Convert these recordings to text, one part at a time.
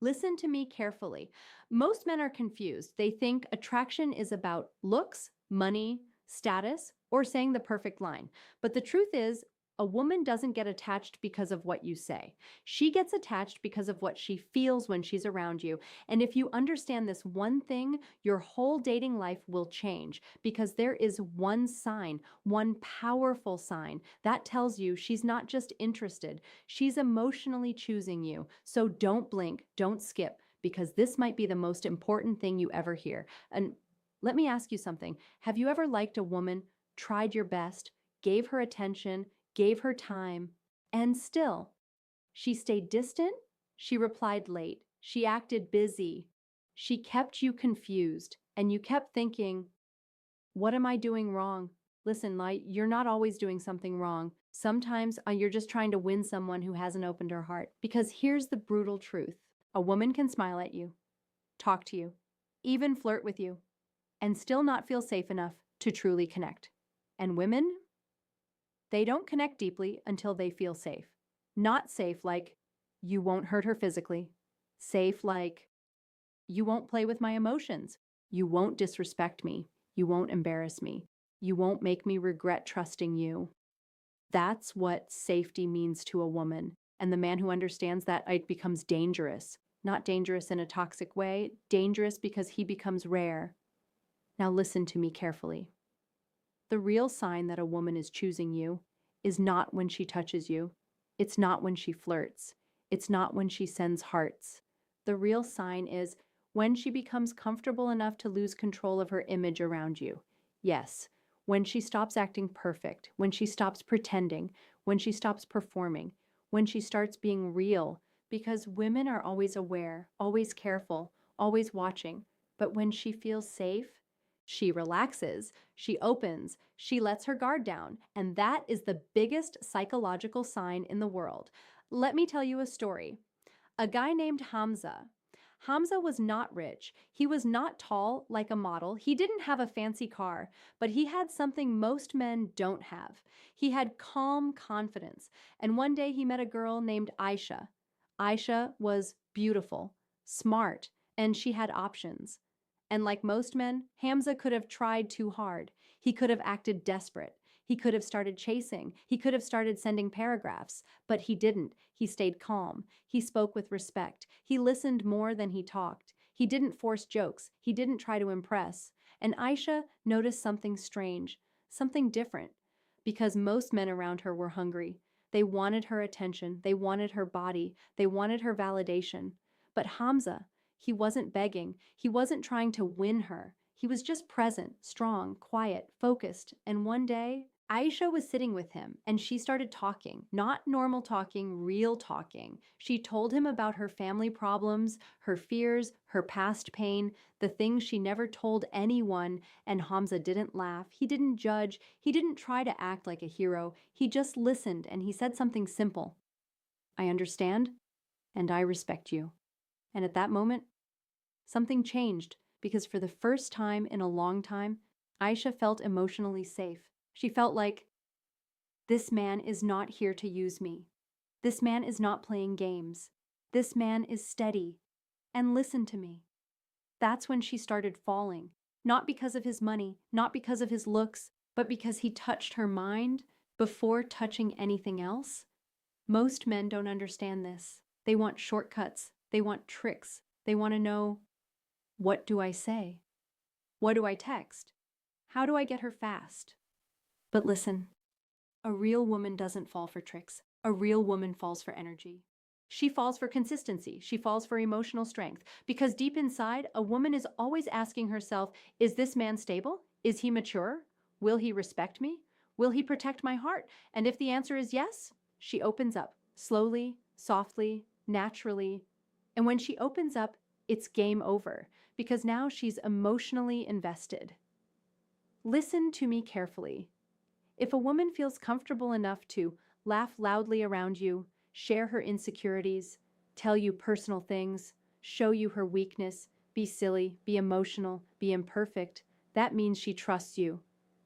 Listen to me carefully. Most men are confused. They think attraction is about looks, money, status, or saying the perfect line. But the truth is, a woman doesn't get attached because of what you say. She gets attached because of what she feels when she's around you. And if you understand this one thing, your whole dating life will change because there is one sign, one powerful sign that tells you she's not just interested, she's emotionally choosing you. So don't blink, don't skip, because this might be the most important thing you ever hear. And let me ask you something. Have you ever liked a woman, tried your best, gave her attention, gave her time, and still she stayed distant? She replied late. She acted busy. She kept you confused, and you kept thinking, what am I doing wrong? Listen, Light, you're not always doing something wrong. Sometimes you're just trying to win someone who hasn't opened her heart. Because here's the brutal truth. A woman can smile at you, talk to you, even flirt with you, and still not feel safe enough to truly connect. And women, they don't connect deeply until they feel safe. Not safe like you won't hurt her physically. Safe like you won't play with my emotions. You won't disrespect me. You won't embarrass me. You won't make me regret trusting you. That's what safety means to a woman. And the man who understands that, it becomes dangerous. Not dangerous in a toxic way, dangerous because he becomes rare. Now listen to me carefully. The real sign that a woman is choosing you is not when she touches you. It's not when she flirts. It's not when she sends hearts. The real sign is when she becomes comfortable enough to lose control of her image around you. Yes, when she stops acting perfect, when she stops pretending, when she stops performing, when she starts being real, because women are always aware, always careful, always watching. But when she feels safe, she relaxes, she opens, she lets her guard down, and that is the biggest psychological sign in the world. Let me tell you a story. A guy named Hamza. Hamza was not rich. He was not tall like a model. He didn't have a fancy car, but he had something most men don't have. He had calm confidence. And one day he met a girl named Aisha. Aisha was beautiful, smart, and she had options. And like most men, Hamza could have tried too hard. He could have acted desperate. He could have started chasing. He could have started sending paragraphs. But he didn't. He stayed calm. He spoke with respect. He listened more than he talked. He didn't force jokes. He didn't try to impress. And Aisha noticed something strange, something different. Because most men around her were hungry. They wanted her attention. They wanted her body. They wanted her validation. But Hamza, he wasn't begging. He wasn't trying to win her. He was just present, strong, quiet, focused. And one day, Aisha was sitting with him and she started talking, not normal talking, real talking. She told him about her family problems, her fears, her past pain, the things she never told anyone. And Hamza didn't laugh. He didn't judge. He didn't try to act like a hero. He just listened and he said something simple. I understand and I respect you. And at that moment, something changed because for the first time in a long time, Aisha felt emotionally safe. She felt like, this man is not here to use me. This man is not playing games. This man is steady. And listen to me. That's when she started falling, not because of his money, not because of his looks, but because he touched her mind before touching anything else. Most men don't understand this. They want shortcuts. They want tricks. They want to know, what do I say? What do I text? How do I get her fast? But listen, a real woman doesn't fall for tricks. A real woman falls for energy. She falls for consistency. She falls for emotional strength. Because deep inside, a woman is always asking herself, is this man stable? Is he mature? Will he respect me? Will he protect my heart? And if the answer is yes, she opens up, slowly, softly, naturally. And when she opens up, it's game over, because now she's emotionally invested. Listen to me carefully. If a woman feels comfortable enough to laugh loudly around you, share her insecurities, tell you personal things, show you her weakness, be silly, be emotional, be imperfect, that means she trusts you.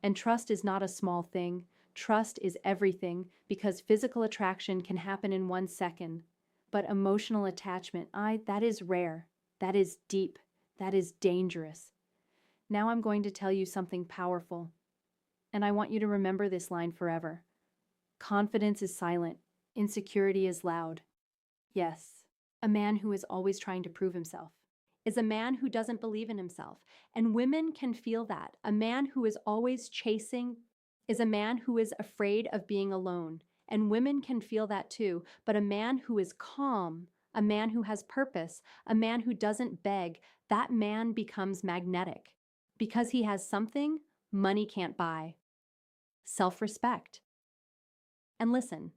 And trust is not a small thing. Trust is everything, because physical attraction can happen in 1 second. But emotional attachment, that is rare. That is deep. That is dangerous. Now I'm going to tell you something powerful. And I want you to remember this line forever. Confidence is silent. Insecurity is loud. Yes, a man who is always trying to prove himself is a man who doesn't believe in himself. And women can feel that. A man who is always chasing is a man who is afraid of being alone. And women can feel that too. But a man who is calm, a man who has purpose, a man who doesn't beg, that man becomes magnetic because he has something money can't buy: self-respect. And listen,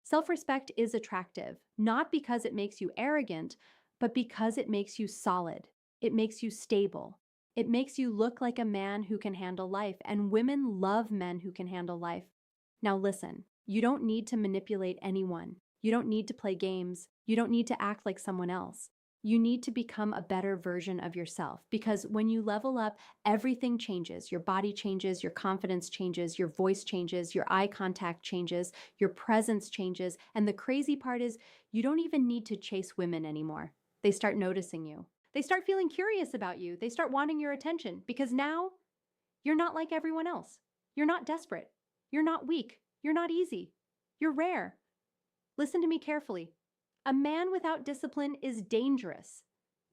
self-respect is attractive, not because it makes you arrogant, but because it makes you solid. It makes you stable. It makes you look like a man who can handle life, and women love men who can handle life. Now listen, you don't need to manipulate anyone. You don't need to play games. You don't need to act like someone else. You need to become a better version of yourself, because when you level up, everything changes. Your body changes, your confidence changes, your voice changes, your eye contact changes, your presence changes. And the crazy part is, you don't even need to chase women anymore. They start noticing you. They start feeling curious about you. They start wanting your attention because now you're not like everyone else. You're not desperate. You're not weak. You're not easy. You're rare. Listen to me carefully. A man without discipline is dangerous,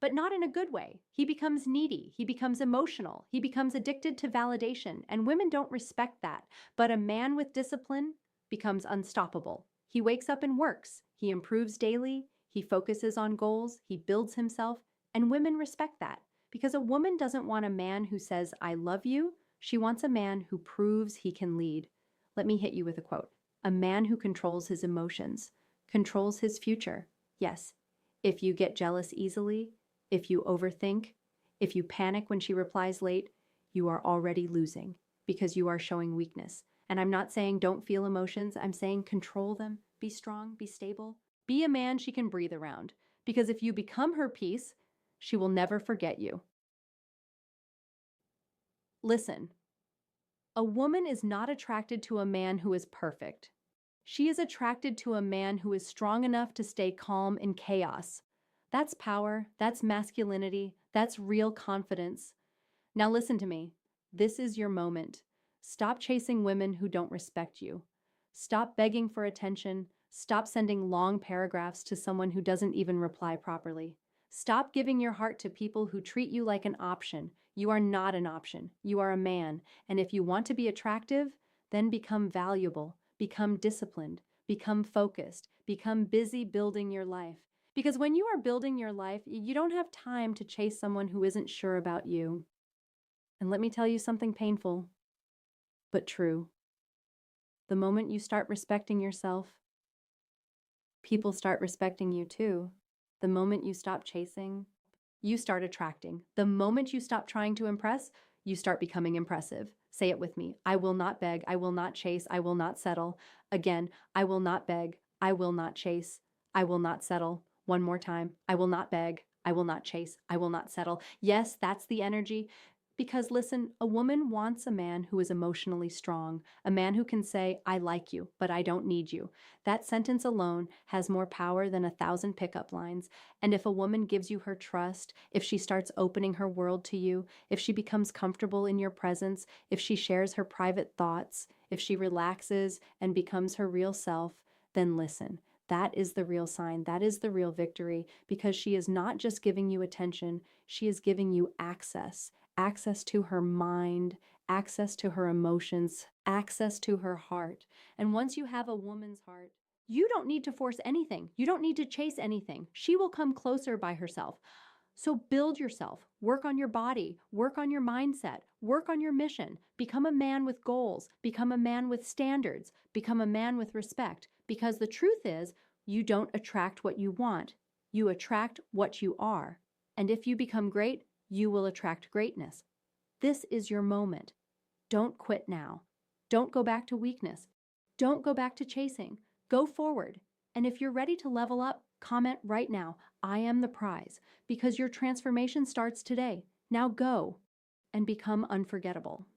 but not in a good way. He becomes needy. He becomes emotional. He becomes addicted to validation, and women don't respect that. But a man with discipline becomes unstoppable. He wakes up and works. He improves daily. He focuses on goals. He builds himself, and women respect that because a woman doesn't want a man who says, "I love you." She wants a man who proves he can lead. Let me hit you with a quote. A man who controls his emotions controls his future. Yes, if you get jealous easily, if you overthink, if you panic when she replies late, you are already losing because you are showing weakness. And I'm not saying don't feel emotions. I'm saying control them. Be strong, be stable. Be a man she can breathe around, because if you become her peace, she will never forget you. Listen, a woman is not attracted to a man who is perfect. She is attracted to a man who is strong enough to stay calm in chaos. That's power, that's masculinity, that's real confidence. Now listen to me. This is your moment. Stop chasing women who don't respect you. Stop begging for attention. Stop sending long paragraphs to someone who doesn't even reply properly. Stop giving your heart to people who treat you like an option. You are not an option. You are a man. And if you want to be attractive, then become valuable, become disciplined, become focused, become busy building your life. Because when you are building your life, you don't have time to chase someone who isn't sure about you. And let me tell you something painful, but true. The moment you start respecting yourself, people start respecting you too. The moment you stop chasing, you start attracting. The moment you stop trying to impress, you start becoming impressive. Say it with me. I will not beg. I will not chase. I will not settle. Again, I will not beg. I will not chase. I will not settle. One more time. I will not beg. I will not chase. I will not settle. Yes, that's the energy. Because listen, a woman wants a man who is emotionally strong, a man who can say, "I like you, but I don't need you." That sentence alone has more power than 1,000 pickup lines. And if a woman gives you her trust, if she starts opening her world to you, if she becomes comfortable in your presence, if she shares her private thoughts, if she relaxes and becomes her real self, then listen. That is the real sign. That is the real victory, because she is not just giving you attention, she is giving you access. Access to her mind, access to her emotions, access to her heart. And once you have a woman's heart, you don't need to force anything. You don't need to chase anything. She will come closer by herself. So build yourself, work on your body, work on your mindset, work on your mission, become a man with goals, become a man with standards, become a man with respect. Because the truth is, you don't attract what you want. You attract what you are. And if you become great, you will attract greatness. This is your moment. Don't quit now. Don't go back to weakness. Don't go back to chasing. Go forward. And if you're ready to level up, comment right now, "I am the prize," because your transformation starts today. Now go and become unforgettable.